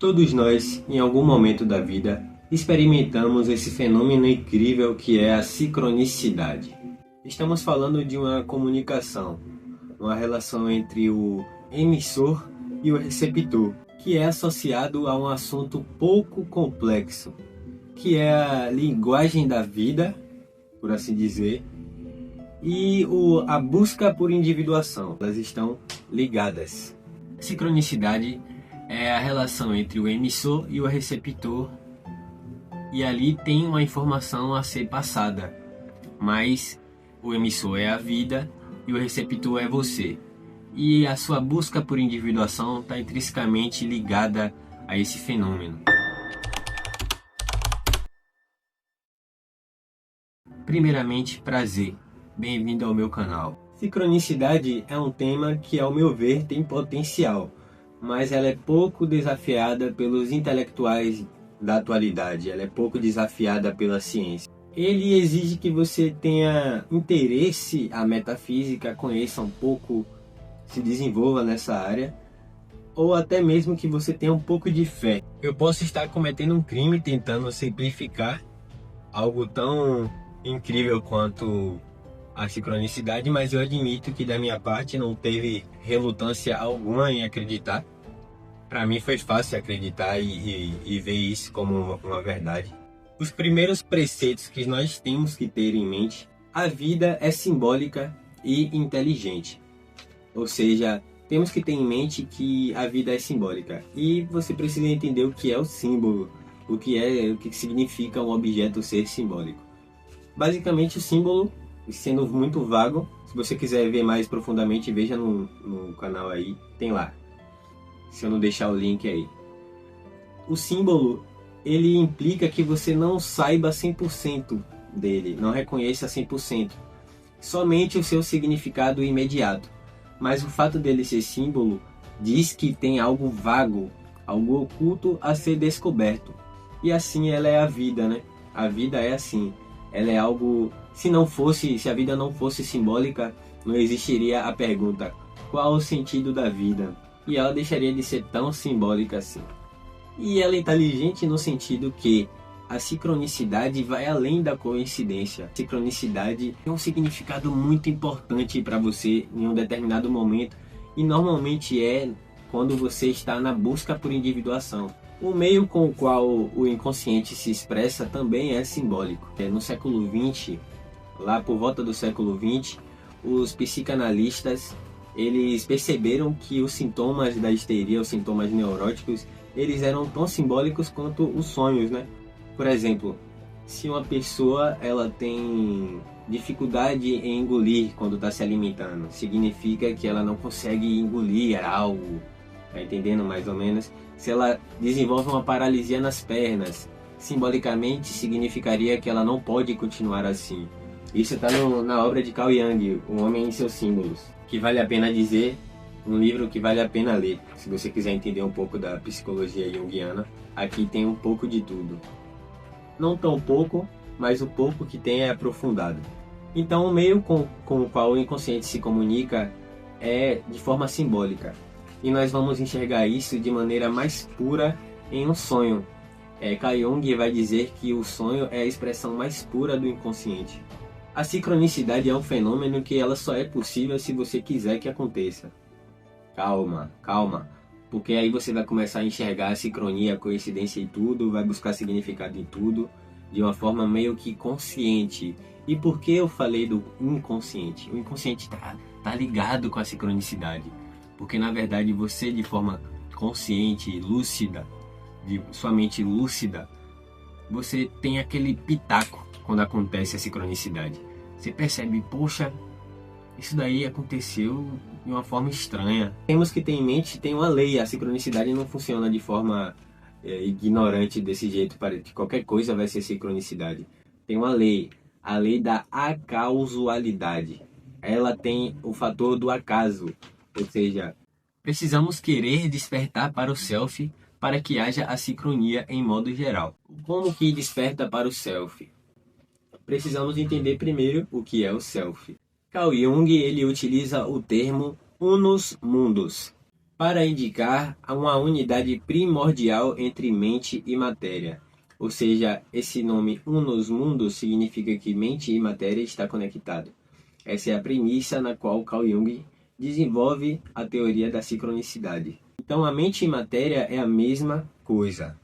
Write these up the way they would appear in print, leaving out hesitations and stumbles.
Todos nós, em algum momento da vida, experimentamos esse fenômeno incrível que é a sincronicidade. Estamos falando de uma comunicação, uma relação entre o emissor e o receptor, que é associado a um assunto pouco complexo, que é a linguagem da vida, por assim dizer, e a busca por individuação. Elas estão ligadas. Sincronicidade é a relação entre o emissor e o receptor, e ali tem uma informação a ser passada, mas o emissor é a vida e o receptor é você. E a sua busca por individuação está intrinsecamente ligada a esse fenômeno. Primeiramente, prazer. Bem-vindo ao meu canal. Sincronicidade é um tema que, ao meu ver, tem potencial, mas ela é pouco desafiada pelos intelectuais da atualidade, ela é pouco desafiada pela ciência. Ele exige que você tenha interesse à metafísica, conheça um pouco, se desenvolva nessa área, ou até mesmo que você tenha um pouco de fé. Eu posso estar cometendo um crime tentando simplificar algo tão incrível quanto a sincronicidade, mas eu admito que da minha parte não teve relutância alguma em acreditar. Para mim foi fácil acreditar e ver isso como uma verdade. Os primeiros preceitos que nós temos que ter em mente: a vida é simbólica e inteligente. Ou seja, temos que ter em mente que a vida é simbólica e você precisa entender o que é o símbolo, o que significa um objeto ser simbólico. Basicamente, o símbolo, sendo muito vago, se você quiser ver mais profundamente, veja no canal aí, tem lá, se eu não deixar o link aí. O símbolo, ele implica que você não saiba 100% dele, não reconheça 100%, somente o seu significado imediato. Mas o fato dele ser símbolo diz que tem algo vago, algo oculto a ser descoberto. E assim ela é a vida, né? A vida é assim. Ela é algo, se a vida não fosse simbólica, não existiria a pergunta: qual o sentido da vida? E ela deixaria de ser tão simbólica assim. E ela é inteligente no sentido que a sincronicidade vai além da coincidência. A sincronicidade tem um significado muito importante para você em um determinado momento, e normalmente é quando você está na busca por individuação. O meio com o qual o inconsciente se expressa também é simbólico. No século XX, lá por volta do século XX, os psicanalistas eles perceberam que os sintomas da histeria, os sintomas neuróticos, eles eram tão simbólicos quanto os sonhos, né? Por exemplo, se uma pessoa ela tem dificuldade em engolir quando está se alimentando, significa que ela não consegue engolir algo, tá entendendo mais ou menos? Se ela desenvolve uma paralisia nas pernas, simbolicamente significaria que ela não pode continuar assim. Isso está na obra de Carl Jung, O Homem e seus Símbolos, que vale a pena dizer, um livro que vale a pena ler. Se você quiser entender um pouco da psicologia junguiana, aqui tem um pouco de tudo. Não tão pouco, mas o pouco que tem é aprofundado. Então, o meio com o qual o inconsciente se comunica é de forma simbólica. E nós vamos enxergar isso de maneira mais pura em um sonho. Carl Jung vai dizer que o sonho é a expressão mais pura do inconsciente. A sincronicidade é um fenômeno que ela só é possível se você quiser que aconteça. Calma, calma, porque aí você vai começar a enxergar a sincronia, a coincidência e tudo, vai buscar significado em tudo, de uma forma meio que consciente. E por que eu falei do inconsciente? O inconsciente tá ligado com a sincronicidade, porque na verdade você, de forma consciente, lúcida, de sua mente lúcida, você tem aquele pitaco quando acontece a sincronicidade. Você percebe, poxa, isso daí aconteceu de uma forma estranha. Temos que ter em mente, tem uma lei, a sincronicidade não funciona de forma ignorante desse jeito, para que qualquer coisa vai ser sincronicidade. Tem uma lei, a lei da acausalidade. Ela tem o fator do acaso, ou seja, precisamos querer despertar para o self para que haja a sincronia em modo geral. Como que desperta para o self? Precisamos entender primeiro o que é o self. Carl Jung ele utiliza o termo unus mundus. para indicar uma unidade primordial entre mente e matéria. Ou seja, esse nome unus mundus significa que mente e matéria estão conectados. Essa é a premissa na qual Carl Jung desenvolve a teoria da sincronicidade. Então, a mente e matéria é a mesma coisa.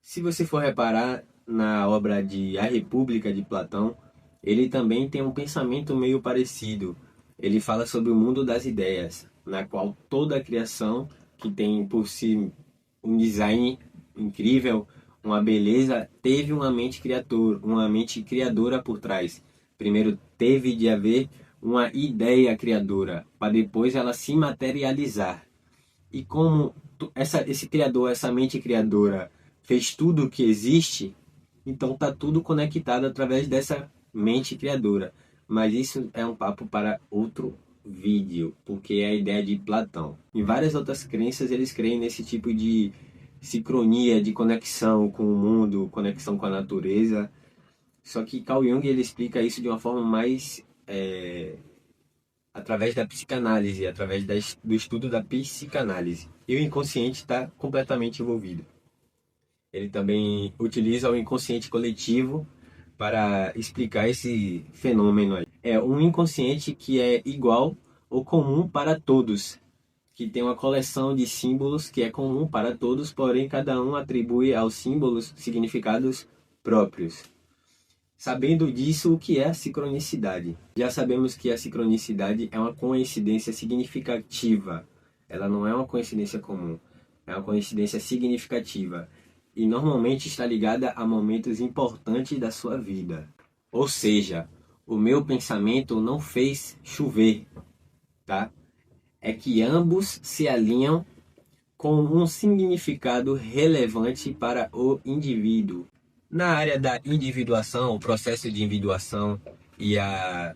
Se você for reparar na obra de A República de Platão, ele também tem um pensamento meio parecido. Ele fala sobre o mundo das ideias, na qual toda a criação, que tem por si um design incrível, uma beleza, teve uma mente criadora por trás. Primeiro teve de haver uma ideia criadora, para depois ela se materializar. E como esse criador, essa mente criadora, fez tudo o que existe, então está tudo conectado através dessa mente criadora. Mas isso é um papo para outro vídeo, porque é a ideia de Platão. Em várias outras crenças, eles creem nesse tipo de sincronia, de conexão com o mundo, conexão com a natureza. Só que Carl Jung ele explica isso de uma forma mais através da psicanálise, através do estudo da psicanálise. E o inconsciente está completamente envolvido. Ele também utiliza o inconsciente coletivo para explicar esse fenômeno aí. É um inconsciente que é igual ou comum para todos, que tem uma coleção de símbolos que é comum para todos, porém cada um atribui aos símbolos significados próprios. Sabendo disso, o que é a sincronicidade? Já sabemos que a sincronicidade é uma coincidência significativa. Ela não é uma coincidência comum, é uma coincidência significativa. E normalmente está ligada a momentos importantes da sua vida. Ou seja, o meu pensamento não fez chover, tá? É que ambos se alinham com um significado relevante para o indivíduo. Na área da individuação, o processo de individuação e a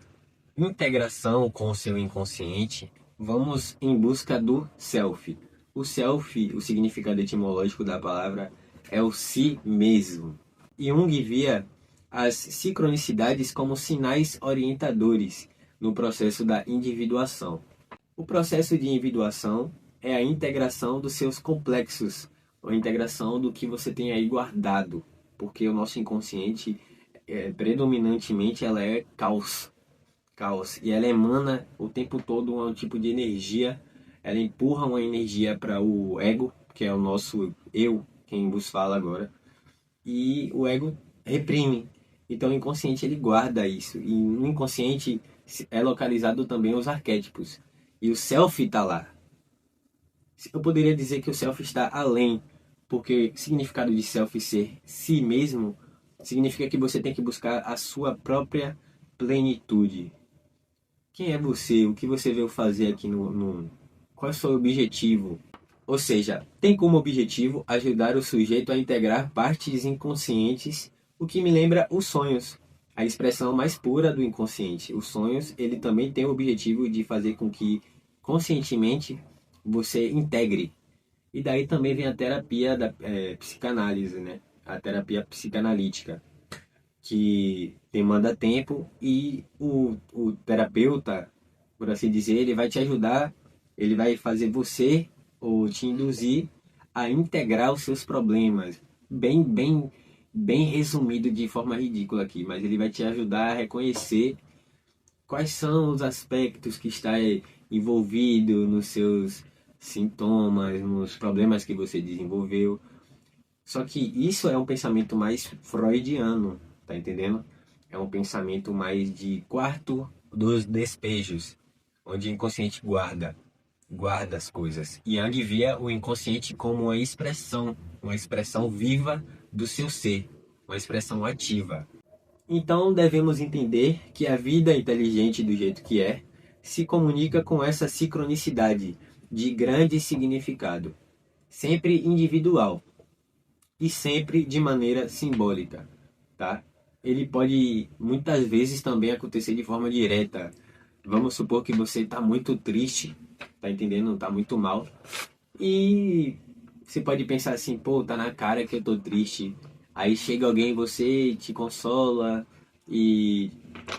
integração com o seu inconsciente, vamos em busca do self. O self, o significado etimológico da palavra, é o si mesmo. E Jung via as sincronicidades como sinais orientadores no processo da individuação. O processo de individuação é a integração dos seus complexos, a integração do que você tem aí guardado, porque o nosso inconsciente, predominantemente, ela é caos, e ela emana o tempo todo um tipo de energia, ela empurra uma energia para o ego, que é o nosso eu, quem vos fala agora, e o ego reprime. Então o inconsciente ele guarda isso, e no inconsciente é localizado também os arquétipos, e o self está lá. Eu poderia dizer que o self está além, porque o significado de self ser si mesmo significa que você tem que buscar a sua própria plenitude. Quem é você? O que você veio fazer aqui Qual é o seu objetivo? Ou seja, tem como objetivo ajudar o sujeito a integrar partes inconscientes, o que me lembra os sonhos, a expressão mais pura do inconsciente. Os sonhos, ele também tem o objetivo de fazer com que conscientemente você integre. E daí também vem a terapia da psicanálise, né? A terapia psicanalítica, que demanda tempo e o terapeuta, por assim dizer, ele vai te ajudar, ele vai fazer você ou te induzir a integrar os seus problemas. Bem resumido de forma ridícula aqui, mas ele vai te ajudar a reconhecer quais são os aspectos que está envolvido nos seus sintomas, nos problemas que você desenvolveu. Só que isso é um pensamento mais freudiano, tá entendendo? É um pensamento mais de quarto dos despejos, onde o inconsciente guarda as coisas. E Jung via o inconsciente como uma expressão viva do seu ser, uma expressão ativa. Então devemos entender que a vida inteligente do jeito que é, se comunica com essa sincronicidade de grande significado, sempre individual e sempre de maneira simbólica, tá? Ele pode muitas vezes também acontecer de forma direta. Vamos supor que você está muito triste, tá entendendo? Tá muito mal. E você pode pensar assim, pô, tá na cara que eu tô triste. Aí chega alguém, você te consola e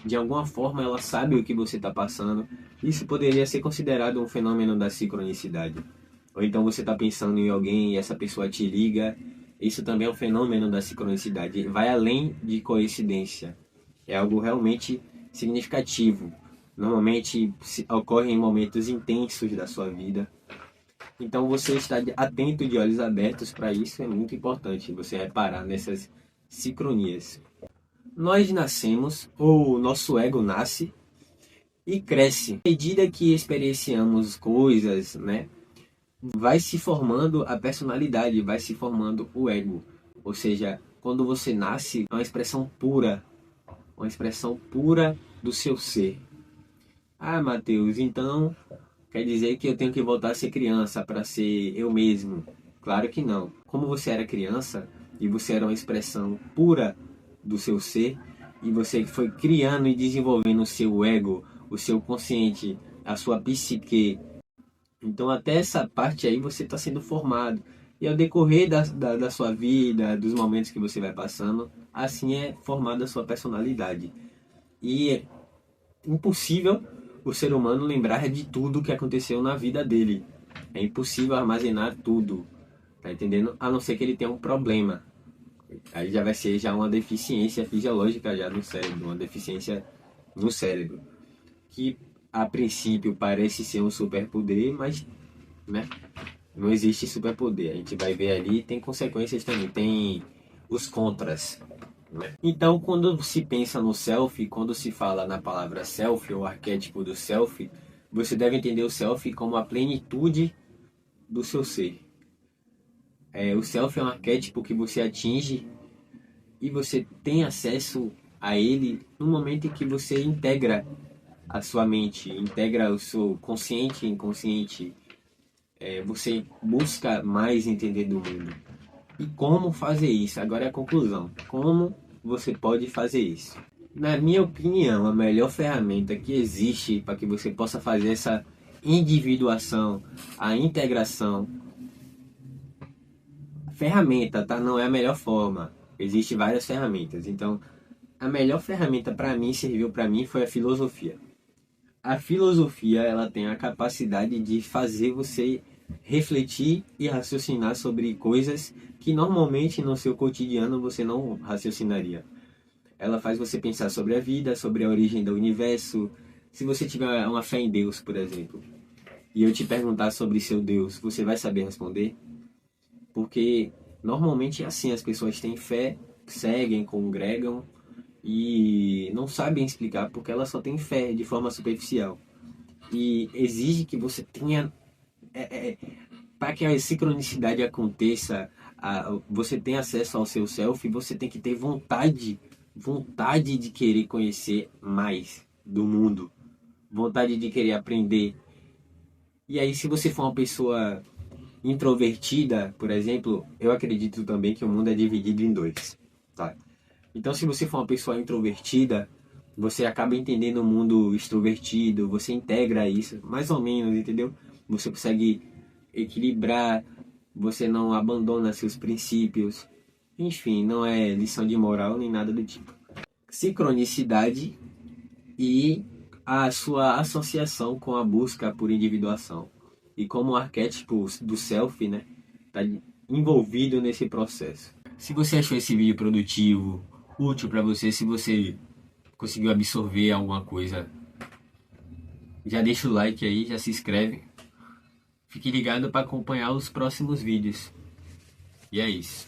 De alguma forma ela sabe o que você está passando. Isso poderia ser considerado um fenômeno da sincronicidade. Ou então você está pensando em alguém e essa pessoa te liga. Isso também é um fenômeno da sincronicidade. Vai além de coincidência. É algo realmente significativo. Normalmente ocorre em momentos intensos da sua vida. Então você estar atento de olhos abertos para isso é muito importante. Você reparar nessas sincronias. Nós nascemos, ou nosso ego nasce e cresce. À medida que experienciamos coisas, né, vai se formando a personalidade, vai se formando o ego. Ou seja, quando você nasce, é uma expressão pura do seu ser. Ah, Mateus, então quer dizer que eu tenho que voltar a ser criança para ser eu mesmo? Claro que não. Como você era criança e você era uma expressão pura do seu ser e você foi criando e desenvolvendo o seu ego, o seu consciente, a sua psique. Então até essa parte aí você está sendo formado. E ao decorrer da sua vida, dos momentos que você vai passando, assim é formada a sua personalidade. E é impossível o ser humano lembrar de tudo que aconteceu na vida dele. É impossível armazenar tudo, tá entendendo? A não ser que ele tenha um problema. Aí já vai ser já uma deficiência fisiológica já no cérebro, uma deficiência no cérebro. Que a princípio parece ser um superpoder, mas, né, não existe superpoder. A gente vai ver ali, tem consequências também, tem os contras, né? Então, quando se pensa no self, quando se fala na palavra self, ou arquétipo do self, você deve entender o self como a plenitude do seu ser. O self é um arquétipo que você atinge e você tem acesso a ele no momento em que você integra a sua mente, integra o seu consciente e inconsciente. Você busca mais entender do mundo. E como fazer isso? Agora é a conclusão. Como você pode fazer isso? Na minha opinião, a melhor ferramenta que existe para que você possa fazer essa individuação, a integração, ferramenta, tá? Não é a melhor forma. Existem várias ferramentas. Então, a melhor ferramenta para mim, serviu para mim, foi a filosofia. A filosofia, ela tem a capacidade de fazer você refletir e raciocinar sobre coisas que normalmente no seu cotidiano você não raciocinaria. Ela faz você pensar sobre a vida, sobre a origem do universo. Se você tiver uma fé em Deus, por exemplo, e eu te perguntar sobre seu Deus, você vai saber responder? Porque normalmente é assim, as pessoas têm fé, seguem, congregam e não sabem explicar porque elas só têm fé de forma superficial. E exige que você tenha para que a sincronicidade aconteça, você tem acesso ao seu self, você tem que ter vontade de querer conhecer mais do mundo, vontade de querer aprender. E aí, se você for uma pessoa introvertida, por exemplo, eu acredito também que o mundo é dividido em dois, tá? Então, se você for uma pessoa introvertida, você acaba entendendo o mundo extrovertido, você integra isso, mais ou menos, entendeu? Você consegue equilibrar, você não abandona seus princípios. Enfim, não é lição de moral nem nada do tipo. Sincronicidade e a sua associação com a busca por individuação. E como o arquétipo do self, né, tá envolvido nesse processo. Se você achou esse vídeo produtivo, útil para você, se você conseguiu absorver alguma coisa, já deixa o like aí, já se inscreve. Fique ligado para acompanhar os próximos vídeos. E é isso.